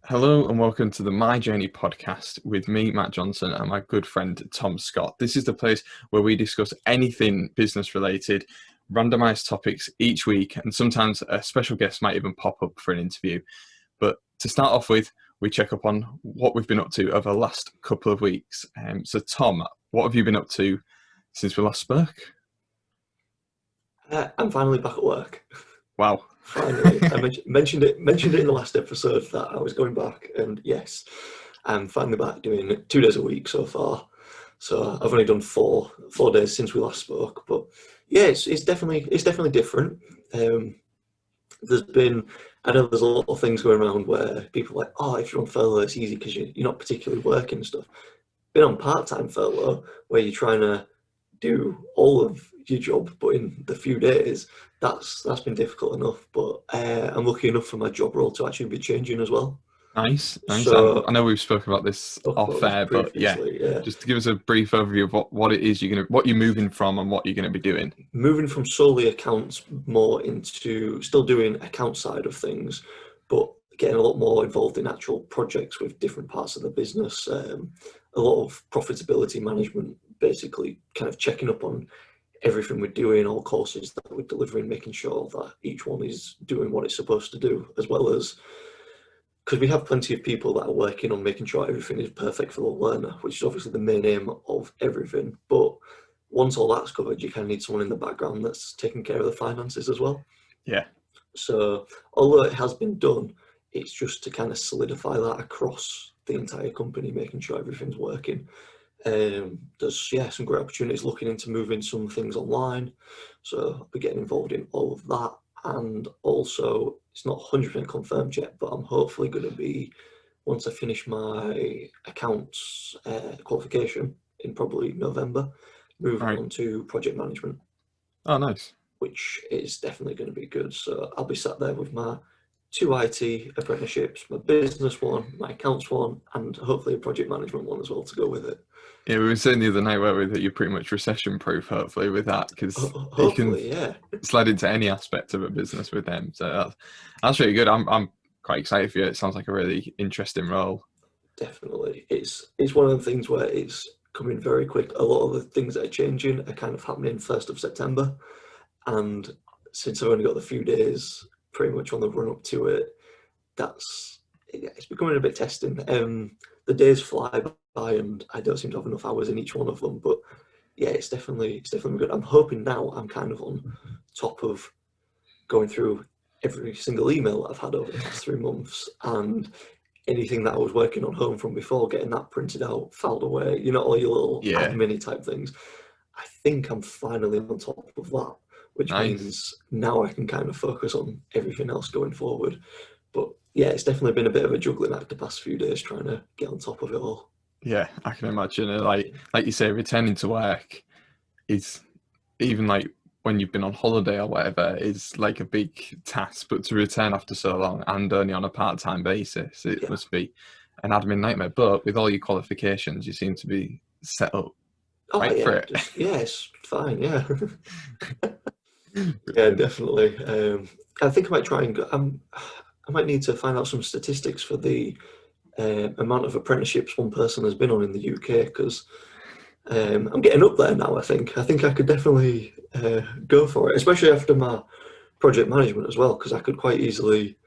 Hello and welcome to the My Journey podcast with me, Matt Johnson, and my good friend Tom Scott. This is the place where we discuss anything business related, randomized topics each week, and sometimes a special guest might even pop up for an interview. But to start off with, we check up on what we've been up to over the last couple of weeks. So Tom, what have you been up to since we last spoke? I'm finally back at work. Wow. Finally, I mentioned it in the last episode that I was going back, and yes, I'm finally back doing 2 days a week so far. So I've only done four days since we last spoke, but yeah, it's definitely different. Um, there's been I know there's a lot of things going around where people are like, oh, if you're on furlough, it's easy because you're not particularly working and stuff. Been on part-time furlough where you're trying to do all of your job, but in the few days, that's been difficult enough. But I'm lucky enough for my job role to actually be changing as well. Nice, nice. And I So know we've spoken about this talk off about this air, but yeah, previously. Yeah, just to give us a brief overview of what it is what you're moving from and what you're gonna be doing. moving from solely accounts more into still doing account side of things, but getting a lot more involved in actual projects with different parts of the business. A lot of profitability management, basically, kind of checking up on everything we're doing, all courses that we're delivering, making sure that each one is doing what it's supposed to do, as well as because we have plenty of people that are working on making sure everything is perfect for the learner, which is obviously the main aim of everything. But once all that's covered, you kind of need someone in the background that's taking care of the finances as well. Yeah, So, although it has been done, it's just to kind of solidify that across the entire company, making sure everything's working. There's some great opportunities looking into moving some things online, so I'll be getting involved in all of that. And also, it's not 100% confirmed yet, but I'm hopefully going to be, once I finish my accounts qualification in probably November, move right. on to project management, Oh, nice. which is definitely going to be good. So I'll be sat there with my two IT apprenticeships, my business one, my accounts one, and hopefully a project management one as well to go with it. Yeah, we were saying the other night, weren't we, that you're pretty much recession proof, hopefully, with that, because you can Hopefully, yeah, slide into any aspect of a business with them. So that's really good. I'm quite excited for you. It sounds like a really interesting role. definitely. It's one of the things where it's coming very quick. A lot of the things that are changing are kind of happening 1st of September, and since I've only got a few days pretty much on the run up to it, it's becoming a bit testing. The days fly by, and I don't seem to have enough hours in each one of them. But yeah, it's definitely good. I'm hoping now I'm kind of on top of going through every single email that I've had over the past 3 months, and anything that I was working on home from before, getting that printed out, filed away, all your little Yeah, admin type things. I think I'm finally on top of that, which nice. means now I can kind of focus on everything else going forward. But yeah, it's definitely been a bit of a juggling act the past few days trying to get on top of it all. Yeah, I can imagine. Like you say, returning to work is even like when you've been on holiday or whatever is like a big task. But to return after so long and only on a part-time basis, it Yeah. must be an admin nightmare. But with all your qualifications, you seem to be set up Oh right for yeah, it. just yeah, it's fine. Yeah, yeah, Brilliant. definitely. I think I might try and go. I might need to find out some statistics for the amount of apprenticeships one person has been on in the UK because I'm getting up there now. I think I could definitely go for it, especially after my project management as well, because I could quite easily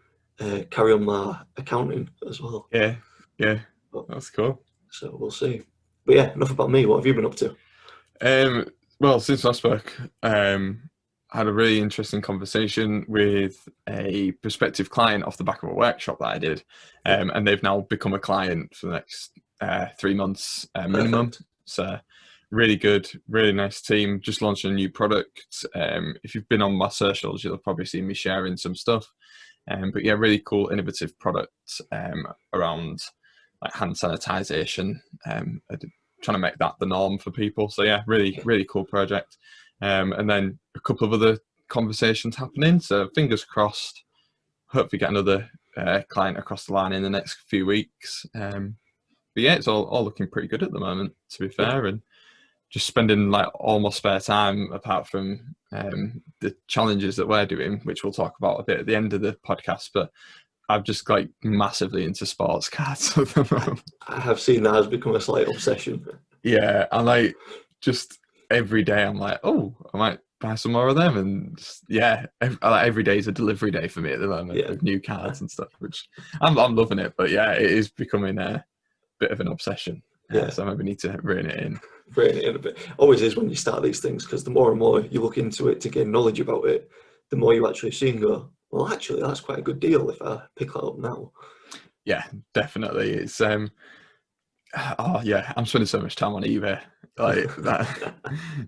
carry on my accounting as well. Yeah, yeah, But, that's cool. so we'll see. But yeah, enough about me. What have you been up to? Um, well, since I spoke, I had a really interesting conversation with a prospective client off the back of a workshop that I did, Yeah, and they've now become a client for the next 3 months minimum. perfect. So really good, really nice team. Just launched a new product. If you've been on my socials, you'll have probably seen me sharing some stuff. But yeah, really cool, innovative product around like hand sanitization. Trying to make that the norm for people. So yeah, really, Yeah, really cool project. And then a couple of other conversations happening. So fingers crossed. Hopefully get another client across the line in the next few weeks. But yeah, it's all looking pretty good at the moment, to be yeah, fair. And just spending like all my spare time, apart from the challenges that we're doing, which we'll talk about a bit at the end of the podcast. But I'm just like massively into sports cards at the moment. I have seen that has become a slight obsession. Yeah, and like just every day I'm like, oh, I might buy some more of them, and just, yeah, every day is a delivery day for me at the moment Yeah. with new cards and stuff, which I'm loving it. But yeah, it is becoming a bit of an obsession. Yeah. So maybe need to rein it in. Rein it in a bit. Always is when you start these things, because the more and more you look into it to gain knowledge about it, the more you actually see and go, well, actually, that's quite a good deal if I pick that up now. Yeah, definitely. It's oh yeah, I'm spending so much time on eBay like that.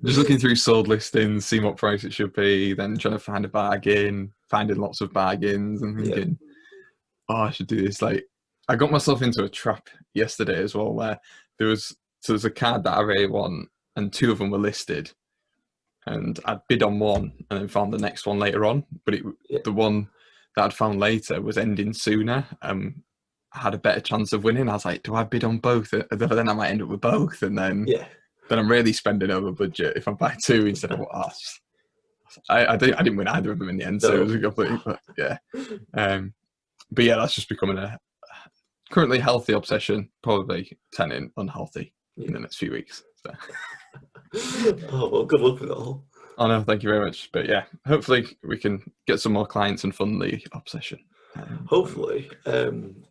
Just looking through sold listings, seeing what price it should be, then trying to find a bargain, finding lots of bargains, and Yeah. thinking, oh, I should do this. Like, I got myself into a trap yesterday as well, where there's a card that I really want, and two of them were listed, and I'd bid on one and then found the next one later on, but Yeah. the one that I'd found later was ending sooner. I had a better chance of winning. I was like, do I bid on both? Then I might end up with both, and then Yeah. I'm really spending over budget if I buy two instead of what. I didn't win either of them in the end, so it was a complete. But yeah, but yeah, that's just becoming a currently healthy obsession. Probably turning unhealthy in the next few weeks. So. Oh, well, good luck with it all. Oh no, thank you very much. But yeah, hopefully we can get some more clients and fund the obsession. Hopefully.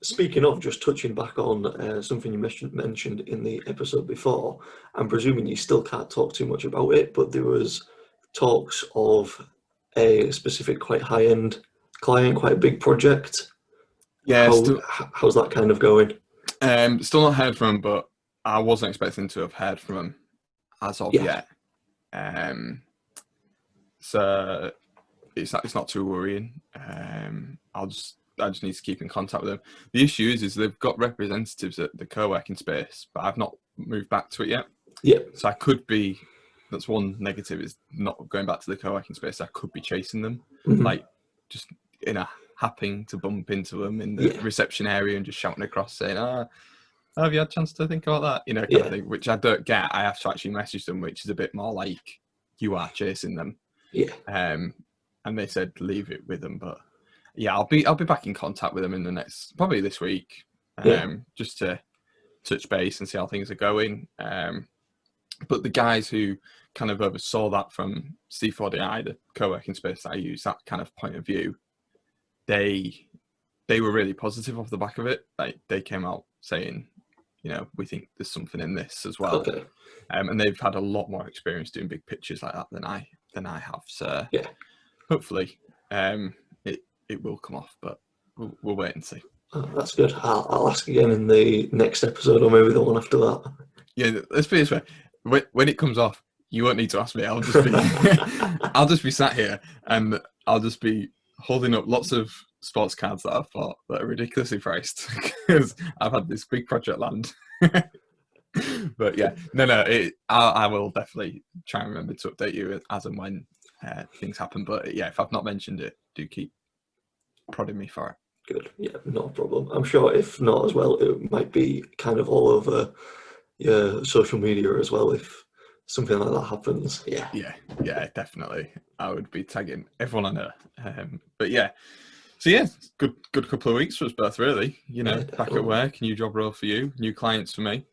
Speaking of, just touching back on something you mentioned in the episode before, I'm presuming you still can't talk too much about it, but there was talks of a specific quite high-end client, quite a big project. Yeah, How's that kind of going? Still not heard from him, but I wasn't expecting to have heard from him as of yet. So it's not too worrying. I just need to keep in contact with them. The issue is they've got representatives at the co-working space, but I've not moved back to it yet. Yeah. So I could be. That's one negative, is not going back to the co-working space. I could be chasing them, like just happening to bump into them in the reception area and just shouting across saying, have you had a chance to think about that? Kind of thing, which I don't get. I have to actually message them, which is a bit more like you are chasing them. Yeah. And they said leave it with them, but yeah, I'll be back in contact with them in the next, probably this week, just to touch base and see how things are going. But the guys who kind of oversaw that from C4DI, the co-working space that I use, that kind of point of view, they were really positive off the back of it. Like, they came out saying, we think there's something in this as well. Okay. And they've had a lot more experience doing big pitches like that than I have. So hopefully it will come off, but we'll wait and see. Oh, that's good. I'll ask again in the next episode, or maybe the one after that. Yeah, let's put it this way. When it comes off, you won't need to ask me. I'll just be I'll just be sat here and I'll just be holding up lots of sports cards that I've bought that are ridiculously priced because I've had this big project land. But yeah, I will definitely try and remember to update you as and when things happen. But yeah, if I've not mentioned it, do keep prodding me for it. Good. Yeah, no problem. I'm sure if not as well, it might be kind of all over your social media as well if something like that happens. Yeah, definitely. I would be tagging everyone I know. But yeah, so yeah, good couple of weeks for us both, really. Back at work, new job role for you, new clients for me.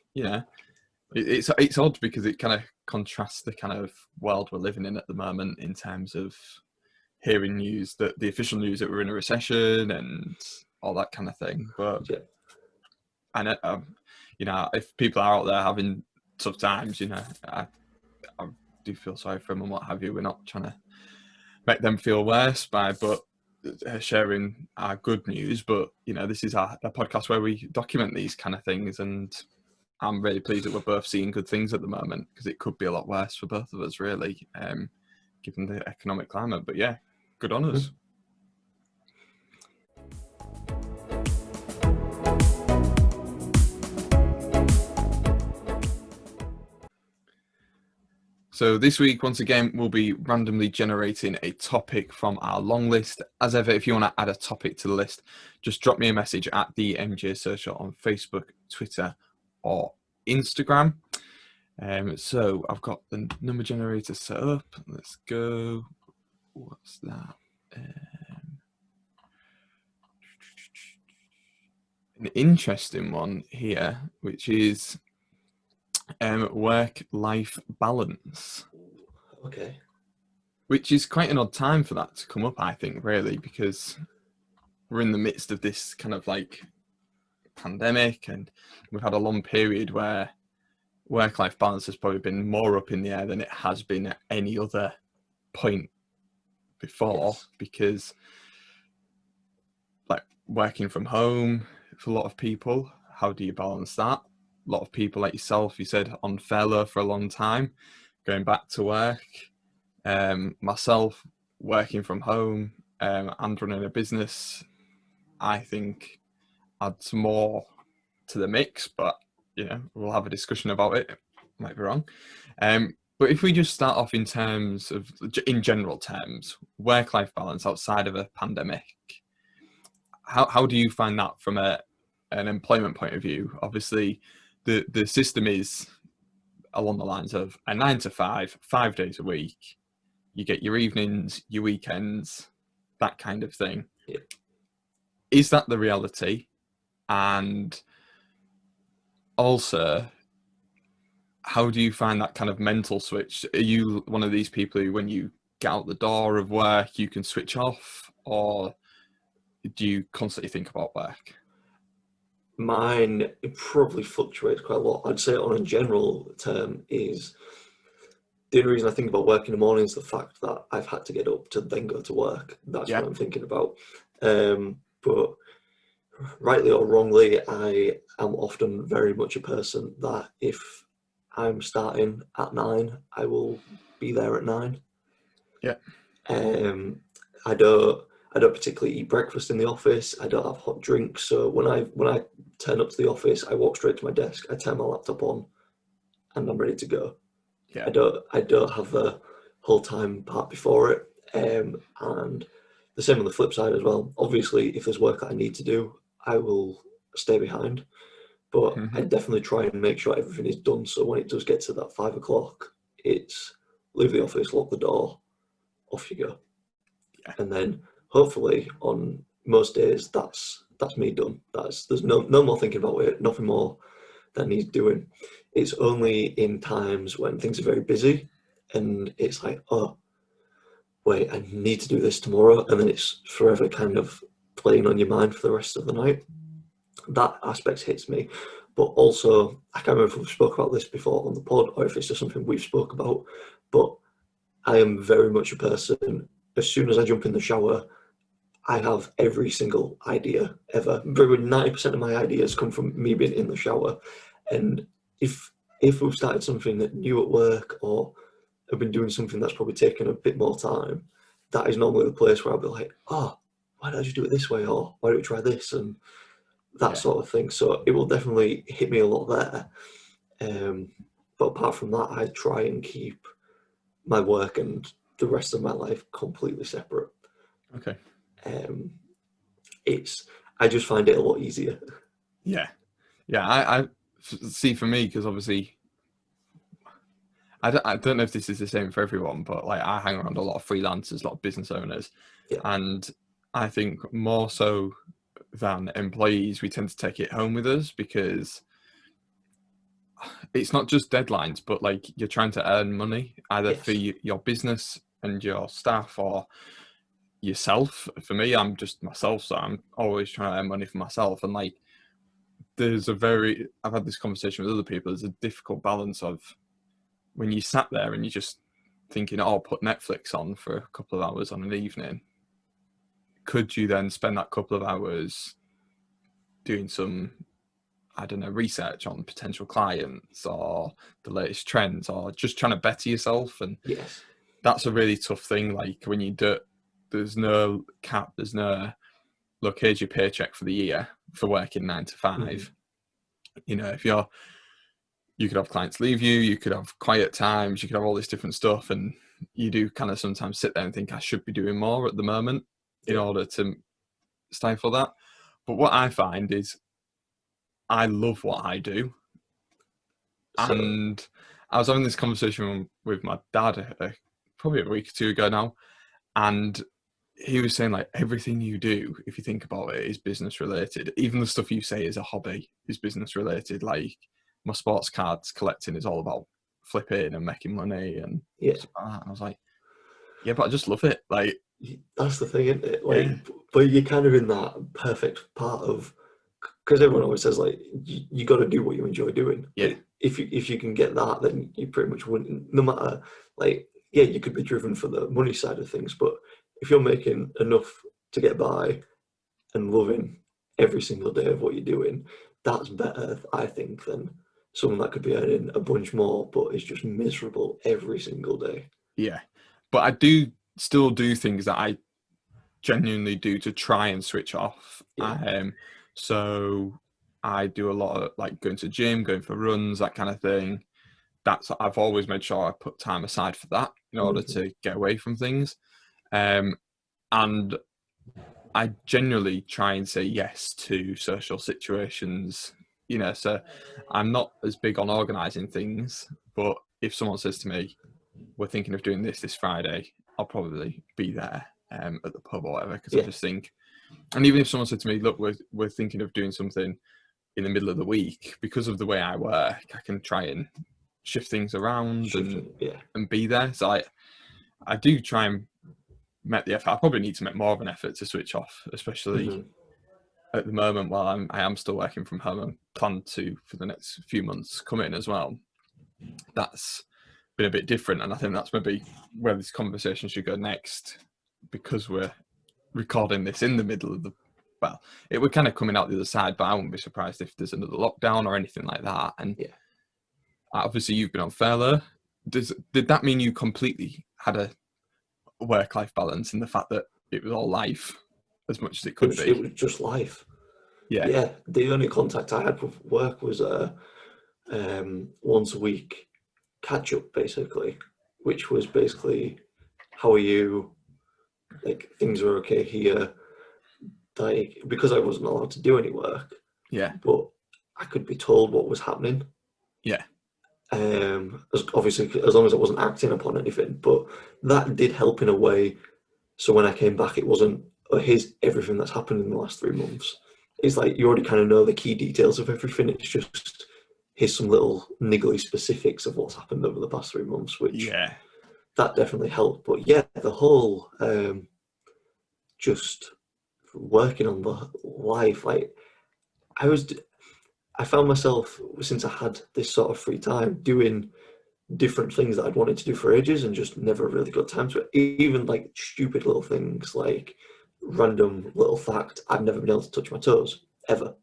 It's odd because it kind of contrasts the kind of world we're living in at the moment in terms of hearing news, that the official news that we're in a recession and all that kind of thing. But I know, if people are out there having tough times, I do feel sorry for them and what have you. We're not trying to make them feel worse but sharing our good news. But this is a podcast where we document these kind of things, and I'm really pleased that we're both seeing good things at the moment, because it could be a lot worse for both of us, really, given the economic climate. But yeah, good on us. So this week, once again, we'll be randomly generating a topic from our long list. As ever, if you want to add a topic to the list, just drop me a message at the MJ Social on Facebook, Twitter, or Instagram. So I've got the number generator set up. Let's go. What's that? an interesting one here, which is work-life balance, Okay. which is quite an odd time for that to come up, I think, really, because we're in the midst of this kind of like pandemic, and we've had a long period where work-life balance has probably been more up in the air than it has been at any other point before, Yes. because like working from home for a lot of people, how do you balance that? A lot of people like yourself, you said, on furlough for a long time, going back to work. Myself, working from home and running a business, I think adds more to the mix, but we'll have a discussion about it. Might be wrong. But if we just start off in terms of, in general terms, work-life balance outside of a pandemic, how do you find that from an employment point of view? Obviously, the system is along the lines of a 9 to 5, 5 days a week. You get your evenings, your weekends, that kind of thing. Yeah. Is that the reality? And also, how do you find that kind of mental switch? Are you one of these people who, when you get out the door of work, you can switch off, or do you constantly think about work? Mine, it probably fluctuates quite a lot. I'd say on a general term is the only reason I think about work in the morning is the fact that I've had to get up to then go to work. That's Yeah. what I'm thinking about. But rightly or wrongly, I am often very much a person that if I'm starting at 9, I will be there at 9. Yeah. Um, I don't particularly eat breakfast in the office. I don't have hot drinks. So when I turn up to the office, I walk straight to my desk. I turn my laptop on, and I'm ready to go. Yeah. I don't have the whole time part before it. And the same on the flip side as well. Obviously, if there's work that I need to do, I will stay behind. But I Mm-hmm. definitely try and make sure everything is done. So when it does get to that 5 o'clock, it's leave the office, lock the door, off you go. Yeah. And then hopefully on most days that's me done. There's no more thinking about it, nothing more that needs doing. It's only in times when things are very busy and it's like, oh wait, I need to do this tomorrow, and then it's forever kind of playing on your mind for the rest of the night. That aspect hits me. But also, I can't remember if we've spoke about this before on the pod or if it's just something we've spoke about, but I am very much a person, as soon as I jump in the shower, I have every single idea ever. Very 90% of my ideas come from me being in the shower. And if if we've started something new at work or have been doing something that's probably taken a bit more time, that is normally the place where I'll be like, oh, why don't I just do it this way? Or why don't we try this? And that Yeah. sort of thing. So it will definitely hit me a lot there. Um, but apart from that, I try and keep my work and the rest of my life completely separate. Okay. Um, it's I just find it a lot easier. Yeah. Yeah. I see, for me, because obviously I don't know if this is the same for everyone, but like I hang around a lot of freelancers, a lot of business owners, Yeah, and I think more so than employees, we tend to take it home with us, because it's not just deadlines, but like you're trying to earn money either for yes, your business and your staff, or yourself. For me, I'm just myself, so I'm always trying to earn money for myself. And like, I've had this conversation with other people. There's a difficult balance of when you sat there and you're just thinking, oh, I'll put Netflix on for a couple of hours on an evening. Could you then spend that couple of hours doing some, I don't know, research on potential clients or the latest trends, or just trying to better yourself? And yes, that's a really tough thing. Like when you do, there's no cap, there's no, look, here's your paycheck for the year for working 9 to 5. hmm If you could have clients leave you, you could have quiet times, you could have all this different stuff, and you do kind of sometimes sit there and think, I should be doing more at the moment in yeah. order to stifle that. But what I find is I love what I do. So And I was having this conversation with my dad probably a week or two ago now, and he was saying like everything you do, if you think about it, is business related. Even the stuff you say is a hobby is business related. Like my sports cards collecting is all about flipping and making money and Yeah, stuff like that. And I was like, yeah, but I just love it. Like, that's the thing, isn't it? Like, yeah, but you're kind of in that perfect part of, because everyone always says like you got to do what you enjoy doing. yeah, Like if you can get that, then you pretty much wouldn't. No matter, like, yeah, you could be driven for the money side of things, but if you're making enough to get by and loving every single day of what you're doing, that's better, I think, than someone that could be earning a bunch more but is just miserable every single day. yeah. But I do still do things that I genuinely do to try and switch off. Yeah. So I do a lot of like going to the gym, going for runs, that kind of thing. That's I've always made sure I put time aside for that in order Hmm. to get away from things. Um, and I generally try and say yes to social situations. So I'm not as big on organizing things, but if someone says to me, "We're thinking of doing this Friday," I'll probably be there at the pub or whatever because I Yeah. just think. And even if someone said to me, "Look, we're thinking of doing something in the middle of the week," because of the way I work, I can try and shift things around and Shifting. Yeah. be there. So I do try and make the effort. I probably need to make more of an effort to switch off, especially Hmm. at the moment while I am still working from home and plan to for the next few months come in as well. That's been a bit different, and I think that's maybe where this conversation should go next, because we're recording this in the middle of the well, it we're kind of coming out the other side, but I wouldn't be surprised if there's another lockdown or anything like that. And Yeah. obviously you've been on furlough. Did that mean you completely had a work-life balance in the fact that it was all life as much as it could It be? was just life. Yeah, Yeah. The only contact I had with work was once a week catch up, basically, which was basically, how are you? Like, things are okay here. Like, because I wasn't allowed to do any work, yeah, but I could be told what was happening. yeah, Obviously, as long as I wasn't acting upon anything, but that did help in a way. So when I came back, it wasn't, oh, here's everything that's happened in the last 3 months. It's like you already kind of know the key details of everything. It's just, here's some little niggly specifics of what's happened over the past 3 months, which yeah, that definitely helped. But yeah, the whole just working on the life, like, I was, I found myself, since I had this sort of free time, doing different things that I'd wanted to do for ages and just never really got time to it. Even like stupid little things, like random little fact, I've never been able to touch my toes ever.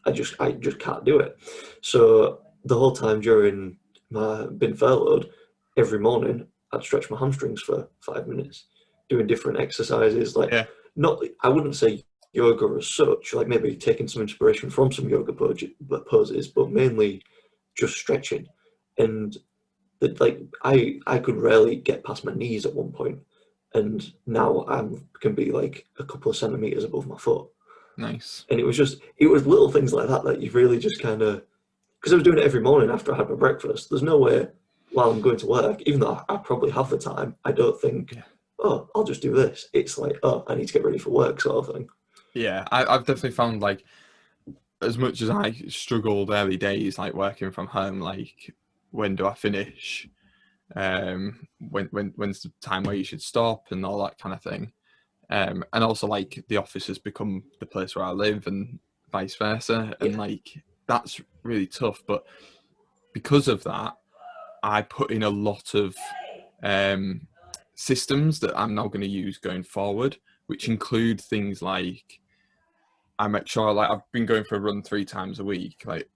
I just can't do it. So the whole time during my been furloughed, every morning I'd stretch my hamstrings for 5 minutes, doing different exercises. Like, yeah, not, I wouldn't say yoga as such, like maybe taking some inspiration from some yoga poses, but mainly just stretching. And that, like, I could rarely get past my knees at one point, and now I'm can be like a couple of centimeters above my foot. nice. And it was little things like that that you really just kind of, because I was doing it every morning after I had my breakfast. There's no way while I'm going to work, even though I probably have the time, I don't think, Yeah, oh, I'll just do this. It's like, oh, I need to get ready for work, sort of thing. yeah. I've definitely found like as much as I struggled early days, like working from home, like when do I finish? When's the time where you should stop and all that kind of thing. And also like the office has become the place where I live and vice versa. And Yeah, like that's really tough. But because of that, I put in a lot of um, systems that I'm now going to use going forward, which include things like I make sure like I've been going for a run 3 times a week, like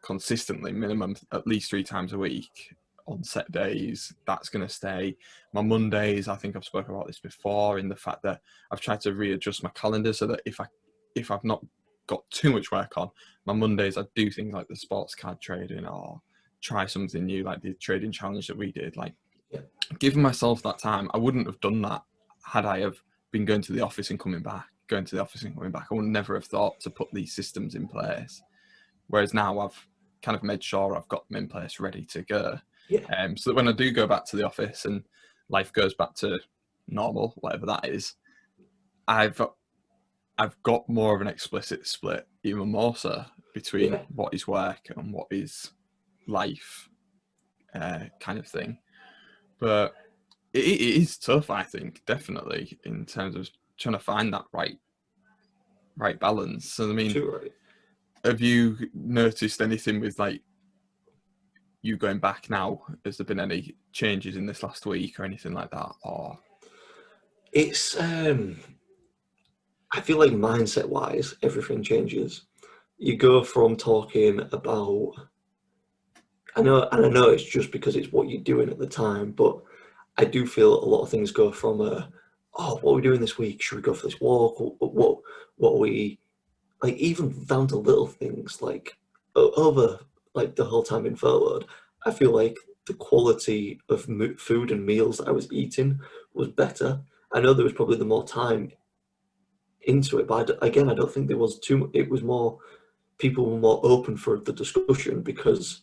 consistently, minimum at least 3 times a week on set days. That's going to stay. My Mondays, I think I've spoken about this before, in the fact that I've tried to readjust my calendar so that if I've not got too much work on, my Mondays I do things like the sports card trading or try something new like the trading challenge that we did. Like yeah, giving myself that time, I wouldn't have done that had I have been going to the office and coming back, going to the office and coming back. I would never have thought to put these systems in place. Whereas now I've kind of made sure I've got them in place ready to go. yeah, So that when I do go back to the office and life goes back to normal, whatever that is, I've I've got more of an explicit split, even more so, between Yeah, what is work and what is life, kind of thing. But it is tough, I think, definitely, in terms of trying to find that right balance. So, I mean, too right. have you noticed anything with like you going back now? Has there been any changes in this last week or anything like that? Or It's I feel like mindset wise, everything changes. You go from talking about, I know it's just because it's what you're doing at the time, but I do feel a lot of things go from oh, what are we doing this week? Should we go for this walk? What are we like? Even down to little things like over like the whole time in furloughed, I feel like the quality of food and meals that I was eating was better. I know there was probably the more time into it, but again, I don't think there was too. It was more people were more open for the discussion because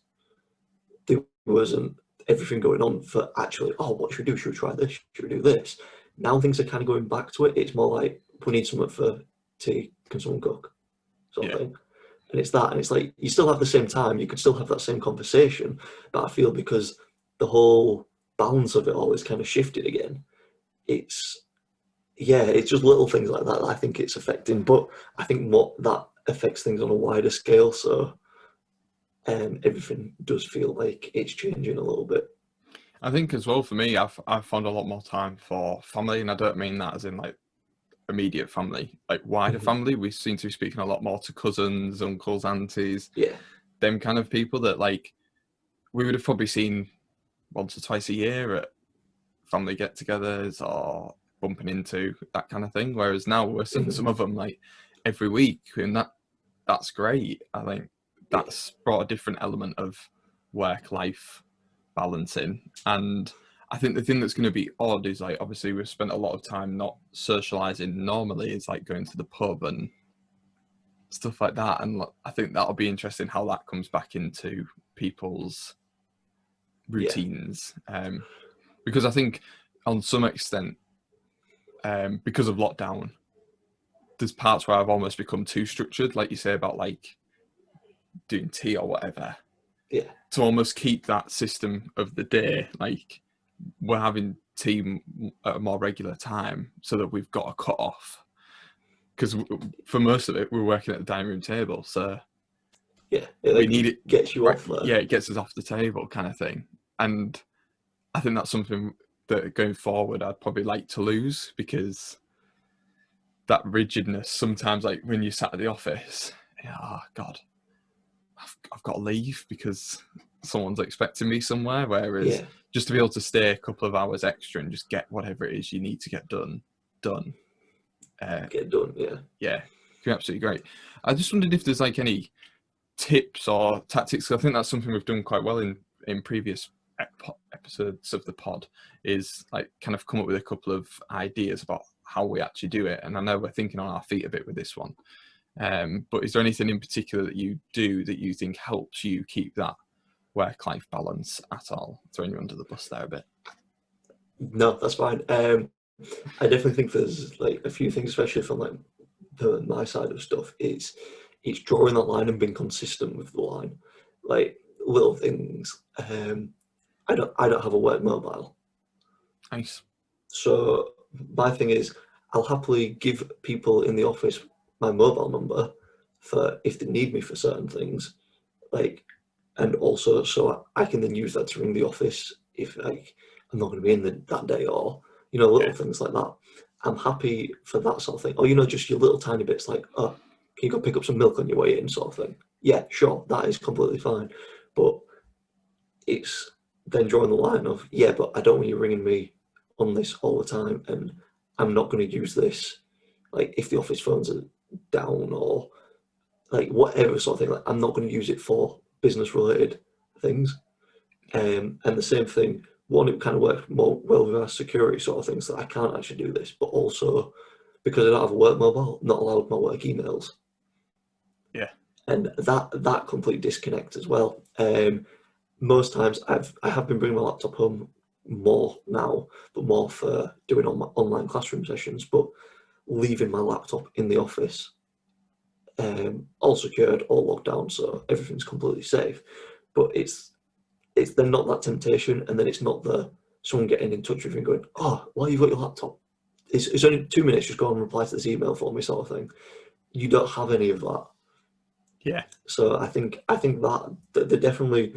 there wasn't everything going on for actually, oh, what should we do? Should we try this? Should we do this? Now things are kind of going back to it. It's more like, we need something for tea. Can someone cook? Sort yeah, of thing. And it's that. And it's like, you still have the same time. You could still have that same conversation. But I feel because the whole balance of it all is kind of shifted again, it's, yeah, it's just little things like that I think it's affecting. But I think what that affects things on a wider scale. So everything does feel like it's changing a little bit. I think as well for me, I've found a lot more time for family, and I don't mean that as in like immediate family, like wider Mhm. family. We seem to be speaking a lot more to cousins, uncles, aunties, Yeah. them kind of people that like we would have probably seen once or twice a year at family get-togethers or bumping into that kind of thing. Whereas now we're seeing Mhm. some of them like every week, and that's great. I think Yeah. that's brought a different element of work-life balancing. And I think the thing that's going to be odd is like obviously we've spent a lot of time not socializing normally. It's like going to the pub and stuff like that. And I think that'll be interesting how that comes back into people's Yeah. routines. Because I think on some extent, because of lockdown, there's parts where I've almost become too structured, like you say about like doing tea or whatever, Yeah. to almost keep that system of the day. Like we're having tea at a more regular time so that we've got a cut off. Because for most of it, we're working at the dining room table, so Yeah. It we like need it gets you right. off there. Yeah, it gets us off the table, kind of thing. And I think that's something that going forward I'd probably like to lose because that rigidness sometimes, like when you sat at the office, oh God, I've got to leave because someone's expecting me somewhere. Whereas Yeah. just to be able to stay a couple of hours extra and just get whatever it is you need to get done. Uh, Get done. Yeah. yeah, can be absolutely great. I just wondered if there's like any tips or tactics. I think that's something we've done quite well in previous episodes of the pod, is like kind of come up with a couple of ideas about how we actually do it. And I know we're thinking on our feet a bit with this one. But is there anything in particular that you do that you think helps you keep that work-life balance at all? Throwing you under the bus there a bit. No, that's fine. I definitely think there's like a few things, especially from like my side of stuff. It's drawing that line and being consistent with the line. Like little things. I don't have a work mobile. Nice. So my thing is, I'll happily give people in the office my mobile number for if they need me for certain things, like, and also so I can then use that to ring the office if like I'm not going to be in that day, or little Yeah. things like that. I'm happy for that sort of thing. Or just your little tiny bits like, oh, can you go pick up some milk on your way in, sort of thing. Yeah, sure, that is completely fine. But it's then drawing the line of, yeah, but I don't want you ringing me on this all the time, and I'm not going to use this. Like if the office phones are down or like whatever sort of thing, like I'm not going to use it for business related things. Yeah. And the same thing, one, it kind of works more well with our security sort of things that I can't actually do this, but also because I don't have a work mobile, not allowed my work emails, Yeah. and that complete disconnect as well. Most times I have been bringing my laptop home more now, but more for doing on my online classroom sessions. But leaving my laptop in the office, all secured, all locked down, so everything's completely safe. But it's then not that temptation, and then it's not the someone getting in touch with you and going, oh, why you got your laptop? It's only 2 minutes, just go and reply to this email for me, sort of thing. You don't have any of that. Yeah. So I think that they're definitely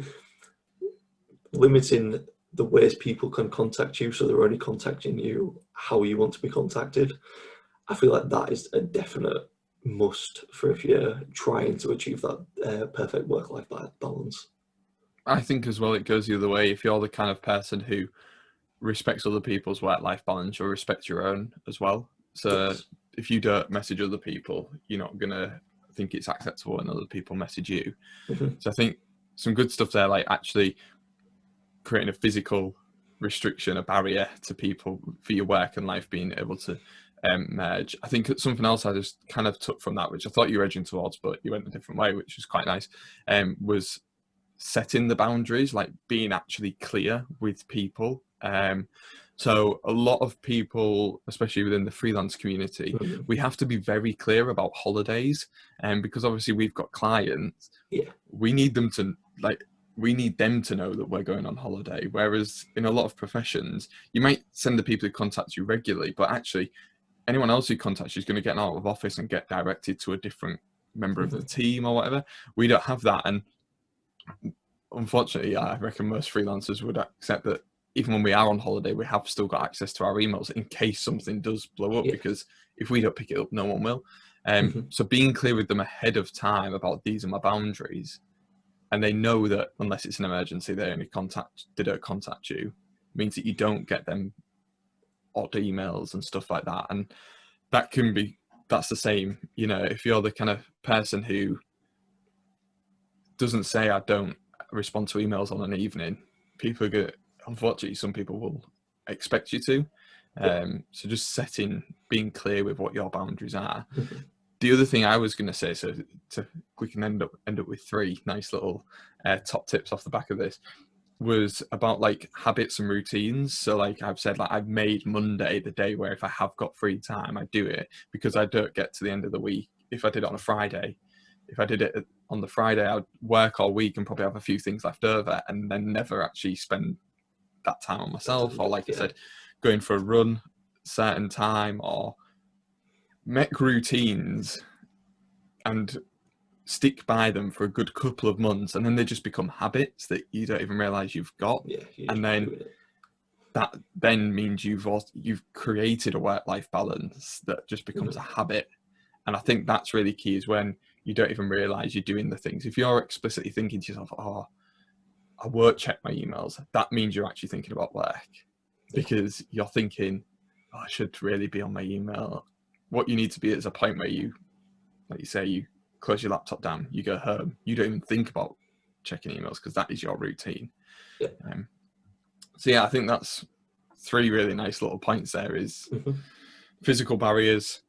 limiting the ways people can contact you, so they're only contacting you how you want to be contacted. I feel like that is a definite must for if you're trying to achieve that perfect work-life balance. I think as well it goes the other way. If you're the kind of person who respects other people's work-life balance, you'll respect your own as well. So Yes. if you don't message other people, you're not going to think it's acceptable when other people message you. Mhm. So I think some good stuff there, like actually creating a physical restriction, a barrier to people for your work and life being able to merge. I think something else I just kind of took from that, which I thought you were edging towards, but you went a different way, which was quite nice, was setting the boundaries, like being actually clear with people. So a lot of people, especially within the freelance community, Mhm. we have to be very clear about holidays, and because obviously we've got clients, Yeah. we need them to we need them to know that we're going on holiday. Whereas in a lot of professions, you might send the people who contact you regularly, but actually anyone else who contacts you is going to get out of office and get directed to a different member of the Mhm. team or whatever. We don't have that, and unfortunately, I reckon most freelancers would accept that even when we are on holiday, we have still got access to our emails in case something does blow up, Yeah. because if we don't pick it up, no one will. Mhm. So being clear with them ahead of time about these are my boundaries, and they know that unless it's an emergency, they don't contact you, means that you don't get them odd emails and stuff like that. And that's the same, if you're the kind of person who doesn't say I don't respond to emails on an evening, people are going to, unfortunately, some people will expect you to. Yeah. So just being clear with what your boundaries are. Mhm. The other thing I was going to say, so we can end up with three nice little top tips off the back of this, was about like habits and routines. So like I've said, like I've made Monday the day where if I have got free time, I do it, because I don't get to the end of the week. If I did it on a Friday, if I did it on the Friday, I'd work all week and probably have a few things left over and then never actually spend that time on myself. Or like I Yeah. said, going for a run certain time, or make routines and stick by them for a good couple of months, and then they just become habits that you don't even realize you've got. Yeah. You just And keep then doing it. that then means you've created a work-life balance that just becomes Mhm. a habit. And I think that's really key, is when you don't even realize you're doing the things. If you're explicitly thinking to yourself, oh, I won't check my emails, that means you're actually thinking about work, Yeah. because you're thinking, oh, I should really be on my email. What you need to be is a point where you, like you say, you close your laptop down, you go home, you don't even think about checking emails, because that is your routine. Yeah. So yeah, I think that's three really nice little points there, is Mhm. physical barriers,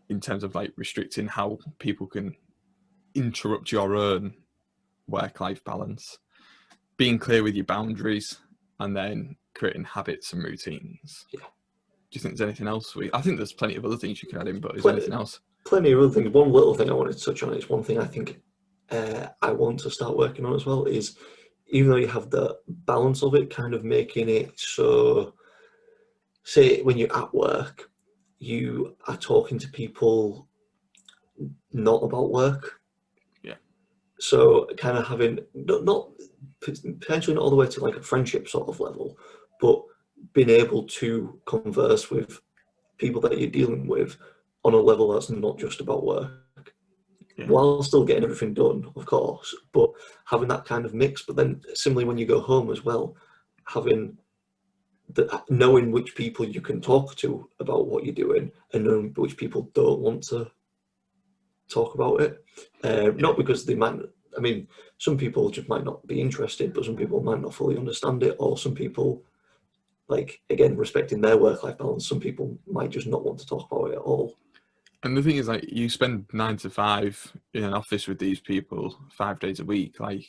in terms of like restricting how people can interrupt your own work-life balance, being clear with your boundaries, and then creating habits and routines. Yeah. Do you think there's anything else? I think there's plenty of other things you could add in, but is there Plenty, anything else? plenty of other things. One little thing I wanted to touch on is one thing I think I want to start working on as well is, even though you have the balance of it, kind of making it so, say when you're at work, you are talking to people not about work. Yeah. So kind of having not potentially not all the way to like a friendship sort of level, but being able to converse with people that you're dealing with on a level that's not just about work, Yeah. while still getting everything done, of course, but having that kind of mix. But then similarly, when you go home as well, having knowing which people you can talk to about what you're doing, and knowing which people don't want to talk about it. Yeah. Not because they might. I mean, some people just might not be interested, but some people might not fully understand it, or some people, like again, respecting their work-life balance, some people might just not want to talk about it at all. And the thing is, like, you spend 9 to 5 in an office with these people 5 days a week. Like,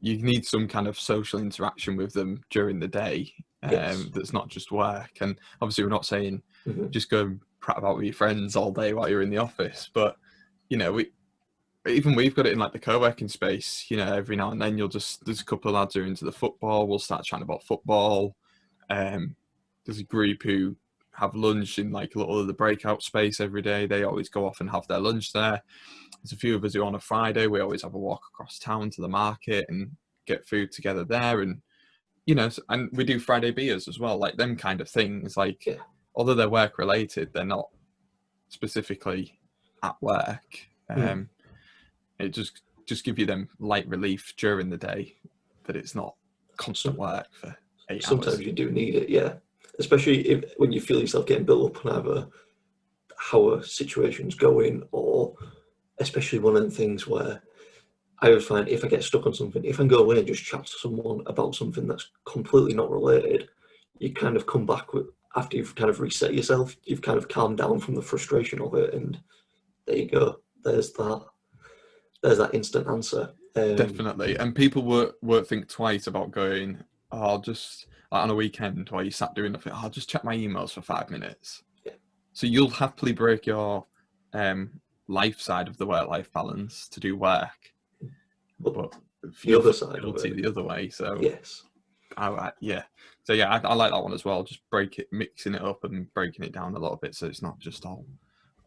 you need some kind of social interaction with them during the day, Yes. that's not just work. And obviously, we're not saying just go and prat about with your friends all day while you're in the office. But, you know, we've got it in like the co-working space, you know, every now and then there's a couple of lads who are into the football, we'll start chatting about football. There's a group who have lunch in like a little of the breakout space every day. They always go off and have their lunch there. There's a few of us who on a Friday, we always have a walk across town to the market and get food together there. And, you know, and we do Friday beers as well, like them kind of things. Like, although they're work related, they're not specifically at work. It just give you them light relief during the day that it's not constant work for 8 hours. Sometimes you do need it, yeah. Especially when you feel yourself getting built up on either how a situation's going, or especially one of the things where I always find if I get stuck on something, if I can go away and just chat to someone about something that's completely not related, you kind of come back with, after you've kind of reset yourself, you've kind of calmed down from the frustration of it, and there you go. There's that instant answer. Definitely. And people won't think twice about going, oh, I'll just, like on a weekend while you sat doing nothing, I'll just check my emails for 5 minutes. Yeah. So you'll happily break your life side of the work-life balance to do work. But the other side of it, the other way. So yes. I like that one as well. Just mixing it up and breaking it down a little bit, so it's not just all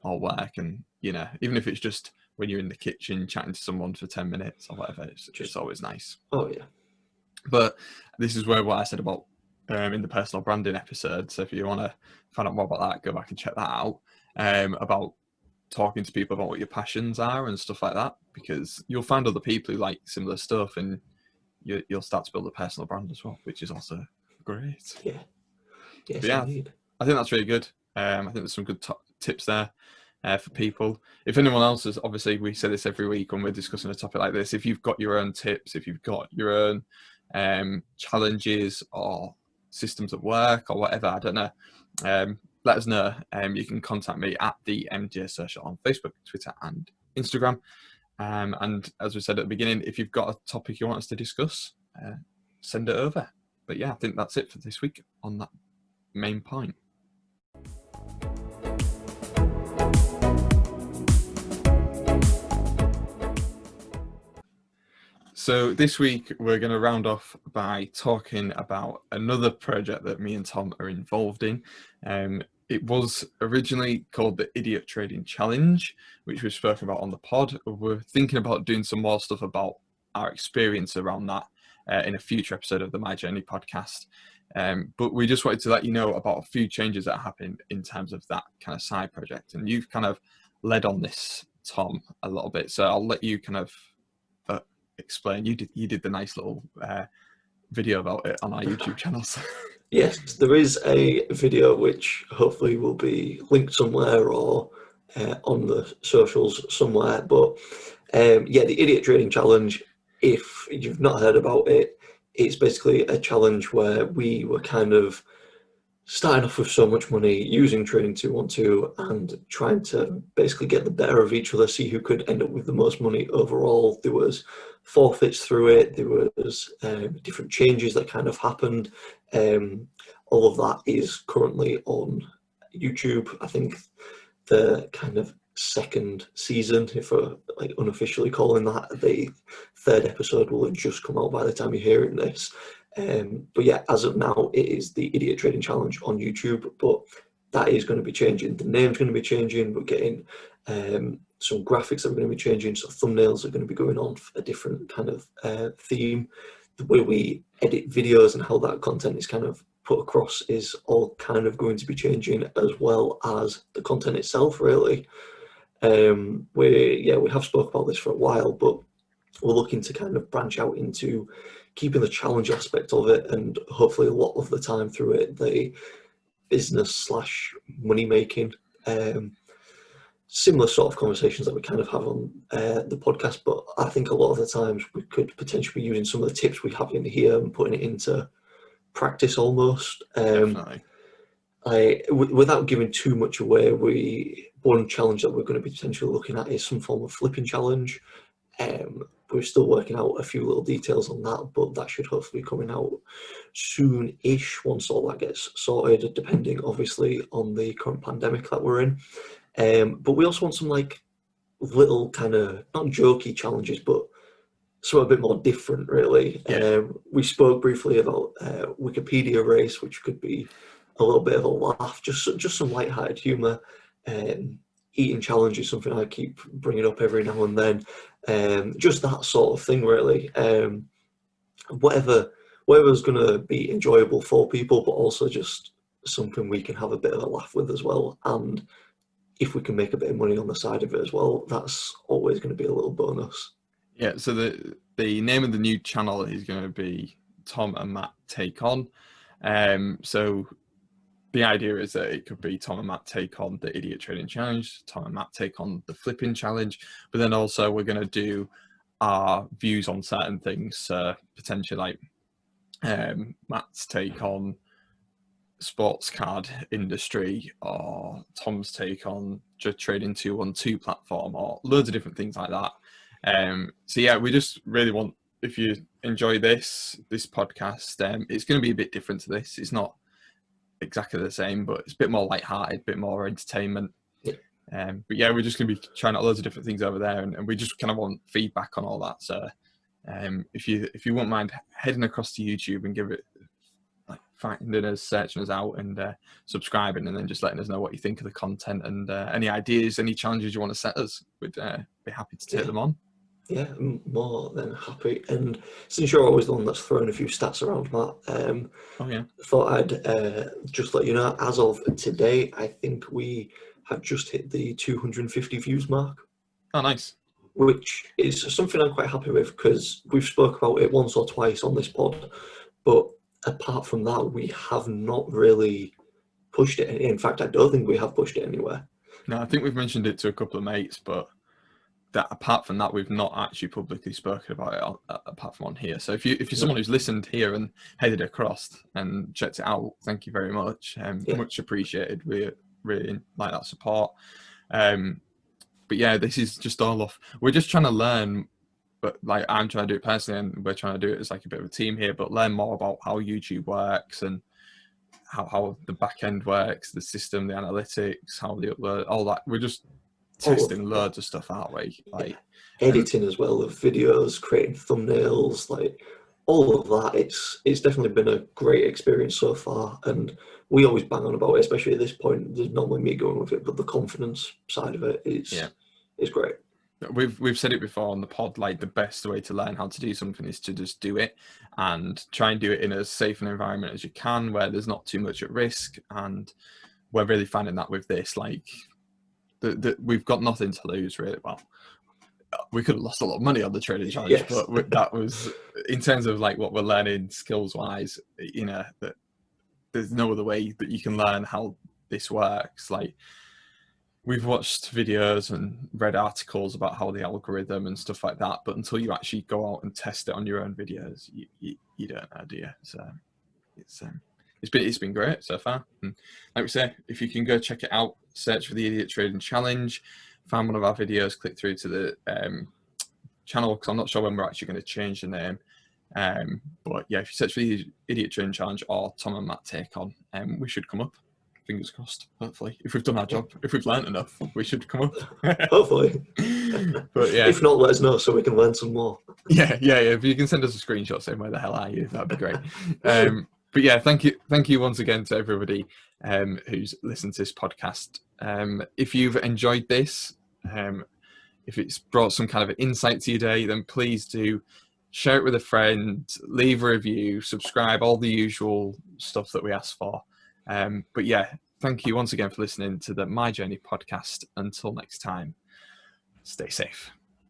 work. And, you know, even if it's just when you're in the kitchen chatting to someone for 10 minutes or whatever, it's always nice. Oh yeah. But this is where what I said about in the personal branding episode. So if you want to find out more about that, go back and check that out. About talking to people about what your passions are and stuff like that, because you'll find other people who like similar stuff, and you'll start to build a personal brand as well, which is also great. Yeah. Yes, yeah, indeed. I think that's really good. I think there's some good tips there for people. If anyone else is, obviously we say this every week when we're discussing a topic like this, if you've got your own tips, if you've got your own challenges or systems at work or whatever, I don't know, let us know. You can contact me at the MJ Social on Facebook, Twitter and Instagram. And as we said at the beginning, if you've got a topic you want us to discuss, send it over. But yeah, I think that's it for this week on that main point. So this week we're going to round off by talking about another project that me and Tom are involved in. It was originally called the Idiot Trading Challenge, which we've spoken about on the pod. We're thinking about doing some more stuff about our experience around that in a future episode of the My Journey podcast. But we just wanted to let you know about a few changes that happened in terms of that kind of side project. And you've kind of led on this, Tom, a little bit. So I'll let you kind of explain. You did the nice little video about it on our YouTube channels. Yes, there is a video which hopefully will be linked somewhere or on the socials somewhere. But yeah, the Idiot Trading Challenge, if you've not heard about it, it's basically a challenge where we were kind of starting off with so much money using Trading 212 and trying to basically get the better of each other, see who could end up with the most money overall. There was forfeits through it, there was different changes that kind of happened. All of that is currently on YouTube. I think the kind of second season, if we're like unofficially calling that, the third episode will have just come out by the time you're hearing this. But yeah, as of now, it is the Idiot Trading Challenge on YouTube, but that is going to be changing. The name's going to be changing. We're getting some graphics that are going to be changing, so thumbnails are going to be going on for a different kind of theme. The way we edit videos and how that content is kind of put across is all kind of going to be changing, as well as the content itself, really. We have spoke about this for a while, but we're looking to kind of branch out into keeping the challenge aspect of it, and hopefully a lot of the time through it, the business / money making. Similar sort of conversations that we kind of have on the podcast, but I think a lot of the times we could potentially be using some of the tips we have in here and putting it into practice almost. Definitely. Without giving too much away, one challenge that we're going to be potentially looking at is some form of flipping challenge. we're still working out a few little details on that, but that should hopefully be coming out soon-ish once all that gets sorted, depending obviously on the current pandemic that we're in. But we also want some like little kind of not jokey challenges, but something a bit more different, really. Yeah. We spoke briefly about Wikipedia race, which could be a little bit of a laugh, just some light-hearted humour. Eating challenge is something I keep bringing up every now and then. Just that sort of thing, really. Whatever's going to be enjoyable for people, but also just something we can have a bit of a laugh with as well. And if we can make a bit of money on the side of it as well, that's always going to be a little bonus. Yeah, so the name of the new channel is going to be Tom and Matt Take On. So the idea is that it could be Tom and Matt take on the Idiot Trading Challenge, Tom and Matt take on the Flipping Challenge, but then also we're going to do our views on certain things, potentially like Matt's take on sports card industry, or Tom's take on just trading 212 platform, or loads of different things like that. So yeah, we just really want, if you enjoy this podcast, it's going to be a bit different to this. It's not exactly the same, but it's a bit more lighthearted, a bit more entertainment. Yeah. But yeah, we're just going to be trying out loads of different things over there, and we just kind of want feedback on all that. So if you wouldn't mind heading across to YouTube and give it, like, finding us, searching us out, and subscribing, and then just letting us know what you think of the content, and any ideas, any challenges you want to set us, we'd be happy to take them on. Yeah, more than happy. And since you're always the one that's thrown a few stats around, Matt, Oh yeah, thought I'd just let you know, as of today, I think we have just hit the 250 views mark. Oh nice. Which is something I'm quite happy with, because we've spoke about it once or twice on this pod, but apart from that, we have not really pushed it. In fact, I don't think we have pushed it anywhere. No, I think we've mentioned it to a couple of mates, but that apart from that, we've not actually publicly spoken about it apart from on here. So if you're someone who's listened here and headed across and checked it out, thank you very much. Much appreciated. We really like that support. But yeah, this is just all off. We're just trying to learn, but like I'm trying to do it personally, and we're trying to do it as like a bit of a team here, but learn more about how YouTube works and how the back end works, the system, the analytics, how the upload, all that. We're just testing loads of stuff, aren't we? Like editing as well of videos, creating thumbnails, like all of that. It's definitely been a great experience so far, and we always bang on about it, especially at this point. There's normally me going with it, but the confidence side of it is great. We've said it before on the pod, like the best way to learn how to do something is to just do it, and try and do it in as safe an environment as you can, where there's not too much at risk. And we're really finding that with this, like we've got nothing to lose, really. Well, we could have lost a lot of money on the trading challenge, but that was, in terms of like what we're learning skills wise, you know, that there's no other way that you can learn how this works. Like, we've watched videos and read articles about how the algorithm and stuff like that, but until you actually go out and test it on your own videos, you don't know, do you? So it's been great so far. And like we say, if you can go check it out, search for the Idiot Trading Challenge, find one of our videos, click through to the channel, because I'm not sure when we're actually going to change the name. But yeah, if you search for the Idiot Trading Challenge or Tom and Matt Take On, we should come up. Fingers crossed, hopefully. If we've done our job, if we've learned enough, we should come up. Hopefully. But yeah. If not, let us know so we can learn some more. Yeah. If you can send us a screenshot saying where the hell are you, that'd be great. But yeah, thank you once again to everybody who's listened to this podcast. If you've enjoyed this, if it's brought some kind of insight to your day, then please do share it with a friend, leave a review, subscribe, all the usual stuff that we ask for. But yeah, thank you once again for listening to the My Journey podcast. Until next time, stay safe.